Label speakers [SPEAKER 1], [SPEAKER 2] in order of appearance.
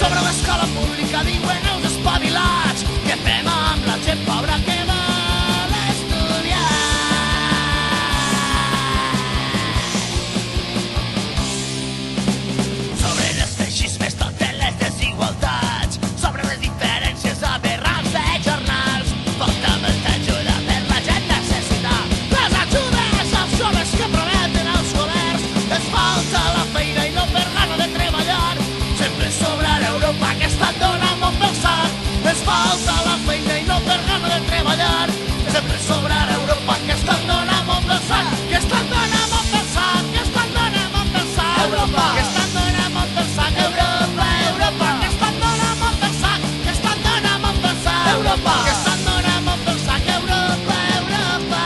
[SPEAKER 1] Sobre l'escola pública diuen els espavilats. Què fem amb la gent pobra que vol estudiar? Sobre els feixismes, totes les desigualtats, sobre les diferències aberrants de jornals. Falta molta ajuda per la gent necessitar. Les ajudes als joves que prometen els governs. Es falta la feina i no per gana de treballar. Sempre sobrarà Europa que està donant molt pel sac. Es falta la feina i no per gana de treballar. Sempre sobrarà Europa que està donant molt pel sac. Que estan donant molt pel sac. Que estan donant molt pel sac. Europa. Que estan donant molt pel sac. Europa, Europa. Que estan donant molt pel sac. Que estan donant molt pel sac. Europa. Que estan donant molt pel sac. Europa, Europa.